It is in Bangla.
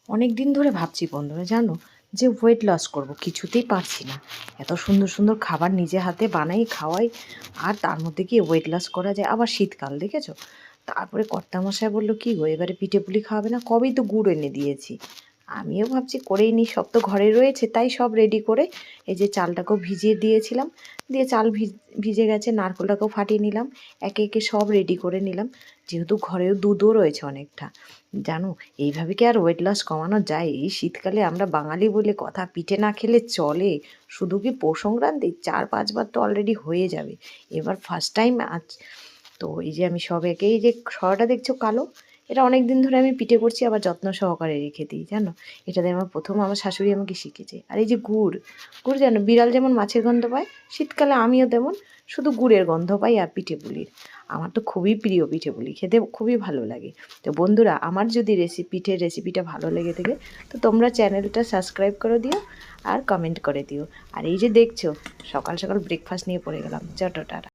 অনেক দিন ধরে ভাবছি বন্ধুরা, জানো, যে ওয়েট লস করব, কিছুতেই পারছি না। এত সুন্দর সুন্দর খাবার নিজে হাতে বানাই খাওয়াই, আর তার মধ্যে কি ওয়েট লস করা যায়? আবার শীতকাল দেখেছো। তারপরে কর্তামশাই বললো, কি গো এবারে পিঠে পুলি খাওয়াবে না? কবেই তো গুড় এনে দিয়েছি। আমিও ভাবছি করেই নি, সব তো ঘরে রয়েছে, তাই সব রেডি করে এই যে চালটাকেও ভিজিয়ে দিয়েছিলাম, দিয়ে চাল ভিজে গেছে, নারকেলটাকেও ফাটিয়ে নিলাম, একে একে সব রেডি করে নিলাম। যেহেতু ঘরেও দুধও রয়েছে অনেকটা, জানো, এইভাবে কি আর ওয়েট লস কমানো যায়? এই শীতকালে আমরা বাঙালি বলে কথা, পিঠে না খেলে চলে। শুধু কি পৌষ সংক্রান্তি, 4-5 বার তো অলরেডি হয়ে যাবে, এবার ফার্স্ট টাইম আজ। তো এই যে আমি সব একে, এই যে সরাটা দেখছো কালো, এটা অনেক দিন ধরে আমি পিঠে করছি, আবার যত্ন সহকারে রেখে দিই, জানো। এটাতে আমার প্রথম আমার শাশুড়ি আমাকে শিখেছে। আর এই যে গুড়, গুড় জানো, বিড়াল যেমন মাছের গন্ধ পায়, শীতকালে আমিও তেমন শুধু গুড়ের গন্ধ পাই আর পিঠে পুলির। আমার তো খুবই প্রিয় পিঠে পুলি, খেতে খুবই ভালো লাগে। তো বন্ধুরা, আমার যদি পিঠের রেসিপিটা ভালো লেগে থাকে, তো তোমরা চ্যানেলটা সাবস্ক্রাইব করে দিও আর কমেন্ট করে দিও। আর এই যে দেখছো, সকাল সকাল ব্রেকফাস্ট নিয়ে পড়ে গেলাম, চটো টাটা।